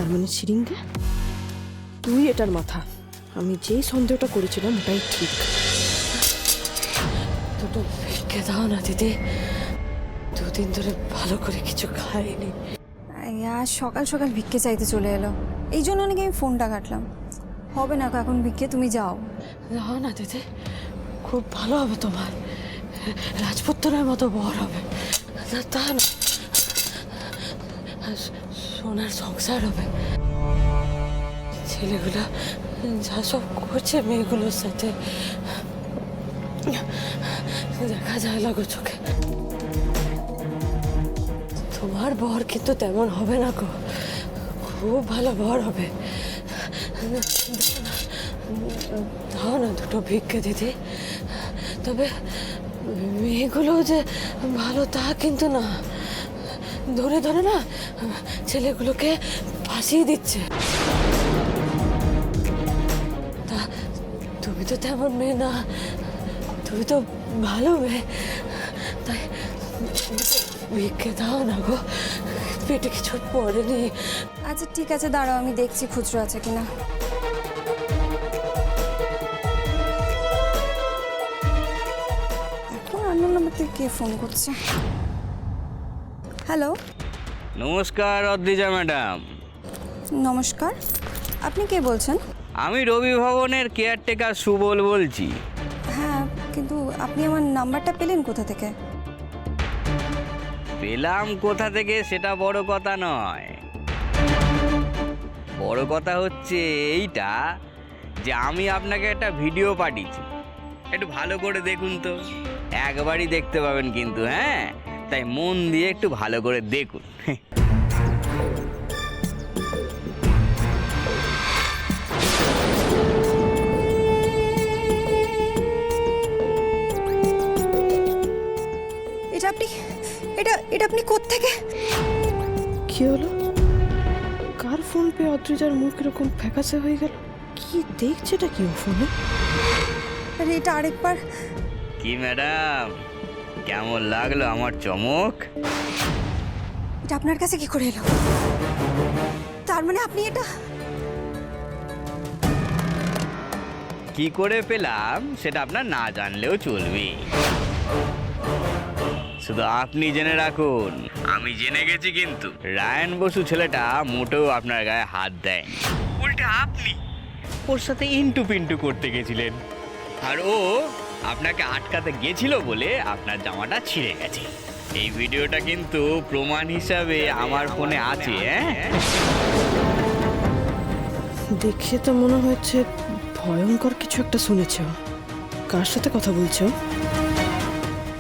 তার মানে শিরিঙ্গে তুই এটার মাথা। আমি যেই সন্দেহটা করেছিলাম ওটাই ঠিক। দুটো ভিক্ষে দাও না দিদি, দুদিন ধরে ভালো করে কিছু খাইনি। আজ সকাল সকাল ভিক্ষে চাইতে চলে এলো, এই জন্য নাকি আমি ফোনটা কাটলাম। হবে না এখন ভিক্ষে, তুমি যাও। দাও না দিদি, খুব ভালো হবে তোমার, রাজপুত্রের মতো বর হবে। তা না, সোনার সংসার হবে। ছেলেগুলো যা সব করছে মেয়েগুলোর সাথে দেখা যায় লাগো চোখে। তোমার বর কিন্তু তেমন হবে না গো, খুব ভালো বর হবে। দাও না দুটো ভিক্ষে দিদি। তবে মেয়েগুলো যে ভালো তা কিন্তু না, ধরে ধরে না ছেলেগুলোকে ফাঁসিয়ে দিচ্ছে। তা তুমি তো তেমন মেয়ে না, তুমি তো ভালো মেয়ে, তাই ভিক্ষে দাও না গো, পেটে কিছু পড়েনি। আচ্ছা ঠিক আছে, দাঁড়াও আমি দেখছি খুচরো আছে কিনা। এখন আননোন নাম্বার থেকে কে ফোন করছে? হ্যালো। নমস্কার অদ্রিজা ম্যাডাম। নমস্কার, আপনি কে বলছেন? আমি রবি ভবনের কেয়ারটেকার সুবল বলছি। হ্যাঁ, কিন্তু আপনি আমার নাম্বারটা পেলেন কোথা থেকে? পেলাম কোথা থেকে সেটা বড় কথা নয়, বড় কথা হচ্ছে এইটা যে আমি আপনাকে একটা ভিডিও পাঠিয়েছি, একটু ভালো করে দেখুন তো। একবারই দেখতে পাবেন কিন্তু, হ্যাঁ, তাই মন দিয়ে একটু ভালো করে দেখুন। এটা আপনি এটা আপনি কোত্থেকে? কি হলো? কার ফোন পেয়ে অদ্রিজার মুখ এরকম ফ্যাকাসে হয়ে গেল? কি দেখছে এটা কি ও ফোনে? আরে এটা আরেকবার। কি ম্যাডাম, কেমন লাগলো আমার চমক? এটা আপনার কাছে কি করে এলো? তার মানে আপনি এটা কি করে পেলাম সেটা আপনার না জানলেও চলবে, শুধু আপনি জেনে রাখুন আমি জেনে গেছি। কিন্তু রায়ন বসু ছেলেটা মোটেও আপনার গায়ে হাত দেয়, উল্টে আপনি ওর সাথে ইন্টু পিন্টু করতে গেছিলেন, আর ও আপনাকে আটকাতে গেছিল বলে আপনার জামাটা ছিঁড়ে গেছে। এই ভিডিওটা কিন্তু প্রমাণ হিসাবে আমার ফোনে আছে। দেখে তো মনে হচ্ছে ভয়ঙ্কর কিছু একটা শুনেছ। কার সাথে কথা বলছো?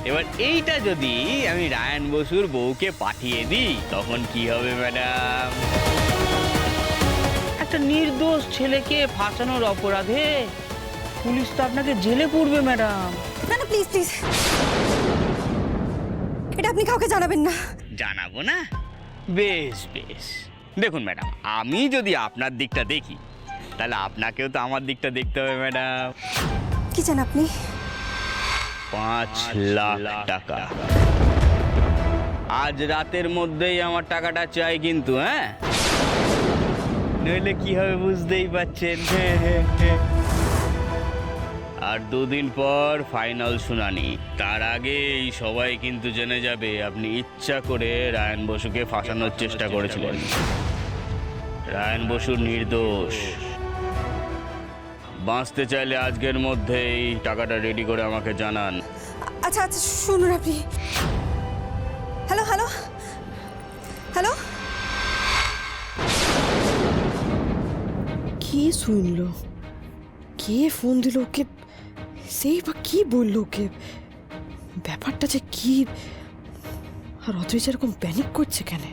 এবার এইটা যদি আমি রায়ন বসুর বউকে পাঠিয়ে দিই তখন কি হবে ম্যাডাম? একটা নির্দোষ ছেলেকে ফাঁসানোর অপরাধে পুলিশ তো আপনাকে জেলে পুরবে ম্যাডাম। না না প্লিজ প্লিজ, এটা আপনি কাউকে জানাবেন না। জানাবো না? বেশ বেশ, দেখুন ম্যাডাম, আমি যদি আপনার দিকটা দেখি তাহলে আপনাকেও তো আমার দিকটা দেখতে হবে ম্যাডাম। কি চান আপনি? 5 লাখ টাকা আজ রাতের মধ্যেই আমার টাকাটা চাই কিন্তু, হ্যাঁ, নইলে কি হবে বুঝতেই পাচ্ছেন। আর 2 দিন পর ফাইনাল শুনানি, তার আগেই সবাই কিন্তু জেনে যাবে আপনি ইচ্ছা করে রায়ন বসুকে ফাঁসানোর চেষ্টা করেছিলেন। রায়ন বসু নির্দোষ। বাঁচতে চাইলে আজকের মধ্যেই টাকাটা রেডি করে আমাকে জানান। আচ্ছা আচ্ছা শুনুন আপনি। Hello hello hello. কি শুনলো? কে ফোন দিল ওকে? সেই বা কি বললো ওকে? ব্যাপারটা যে কি? আর অদ্রিজা এরকম প্যানিক করছে কেন?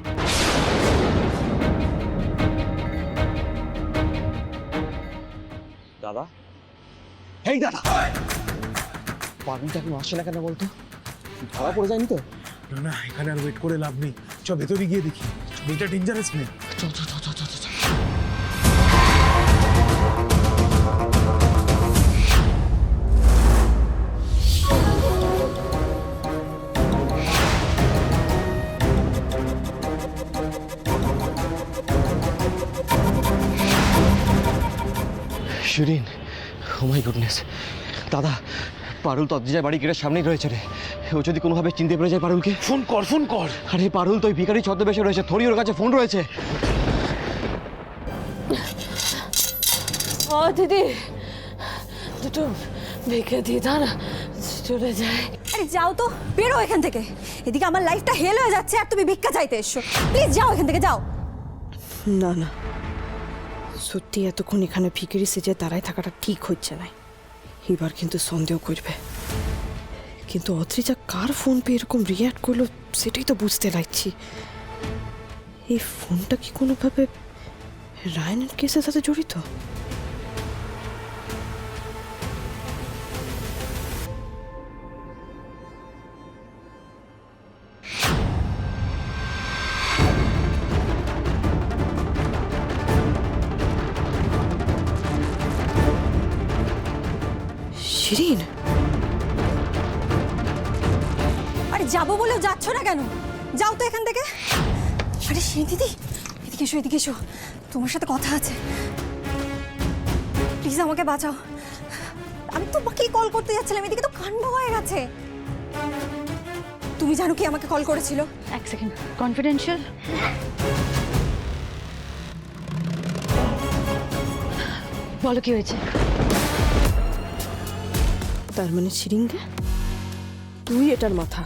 দাদা, হেই দাদা, পারমিট এখন আসছে না কেন বলতো? ধরা পড়ে যায়নি তো? না না, এখানে আর ওয়েট করে লাভ নেই, চ ভেতরে গিয়ে দেখি। এটা ডেঞ্জারাস মেয়ে। চল চল চল চল চল। শিরিন, ও মাই গুডনেস। দাদা, পারুল তো অদ্রিজার বাড়ি গেটের সামনেই রয়েছে রে। ও যদি কোনোভাবে চিনতে পেরে যায় পারুলকে। ফোন কর, ফোন কর। আরে পারুল তো ওই ভিখারি ছদ্মবেশে রয়েছে, থরি ওর কাছে ফোন রয়েছে। ও দিদি, দুটো ভিক্ষে দিয়ে দাও না, চলে যায়। আরে যাও তো, বেরো এখান থেকে। এদিকে আমার লাইফটা হেল হয়ে যাচ্ছে আর তুমি ভিক্ষা চাইতে এসছো। প্লিজ যাও এখান থেকে, যাও। না না, সত্যি এতক্ষণ এখানে ভিখারি সেজে দাঁড়ায় থাকাটা ঠিক হচ্ছে না। এবার কিন্তু সন্দেহ করবে। কিন্তু অদ্রিজা কার ফোন পেয়ে এরকম রিয়াক্ট করলো সেটাই তো বুঝতে লাগছি। এই ফোনটা কি কোনোভাবে রায়নের কেসের সাথে জড়িত? শিরিন, আরে যাবো বলেও যাচ্ছ না কেন? যাও তো এখান থেকে। আরে শিরিন দিদি, এদিকে এসো, এদিকে এসো, তোমার সাথে কথা আছে। প্লিজ আমাকে বাঁচাও। আমি তোমাকেই কল করতে যাচ্ছিলাম, এদিকে তো কাণ্ড হয়ে গেছে। তুমি জানো কি আমাকে কল করেছিল? এক সেকেন্ড, কনফিডেন্সিয়াল। বলো কি হয়েছে? তার মানে শিরিনকে তুই এটার মাথা।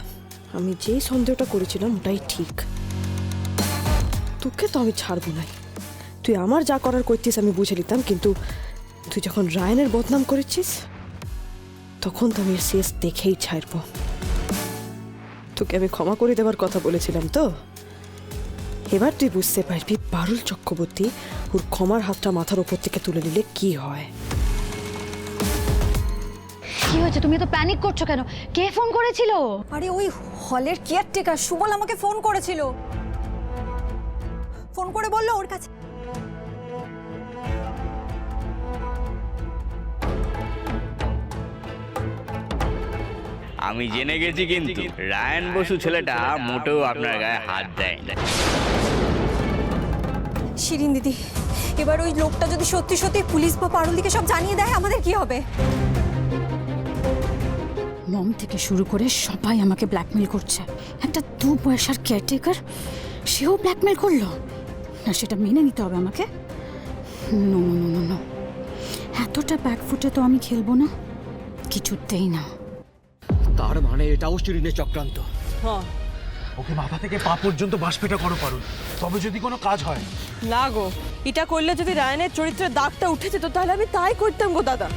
আমি যেই সন্দেহটা করেছিলাম ওটাই ঠিক। তোকে তো আমি ছাড়বো নাই। তুই আমার যা করার করছিস আমি বুঝে নিতাম, কিন্তু তুই যখন রায়নের বদনাম করেছিস তখন তো আমি এর শেষ দেখেই ছাড়বো। তোকে আমি ক্ষমা করে দেওয়ার কথা বলেছিলাম তো। এবার তুই বুঝতে পারবি পারুল চক্রবর্তী ওর ক্ষমার হাতটা মাথার ওপর থেকে তুলে নিলে কি হয়। কি হয়েছে? তুমি তো প্যানিক করছো কেন? কে ফোন করেছিল? আরে ওই হলের কেয়ারটেকার সুবল আমাকে ফোন করেছিল। ফোন করে বললো ওর কাছে। আমি জেনে গেছি কিন্তু রায়ন বসু ছেলেটা মোটেও আপনার গায়ে হাত দেয় না। শিরিন দিদি, এবার ওই লোকটা যদি সত্যি সত্যি পুলিশ বা পারুলিকে সব জানিয়ে দেয় আমাদের কি হবে? মম থেকে শুরু করে সবাই আমাকে ব্ল্যাকমেল করছে। একটা 2 পয়সার কেয়ারটেকার, সেও ব্ল্যাকমেল করলো না? সেটা মেনে নিতে হবে আমাকে। নো নো নো নো, এতটা ব্যাকফুটে তো আমি খেলবো না, কিছুতেই না। তার মানে এটাও শিরিনের চক্রান্ত। ওকে মাথা থেকে পা পর্যন্ত বাষ্পেটা করো পারুল, তবে যদি কোনো কাজ হয়। না গো, এটা করলে যদি রায়নের চরিত্রের দাগটা উঠে যেত তাহলে আমি তাই করতাম গো দাদা।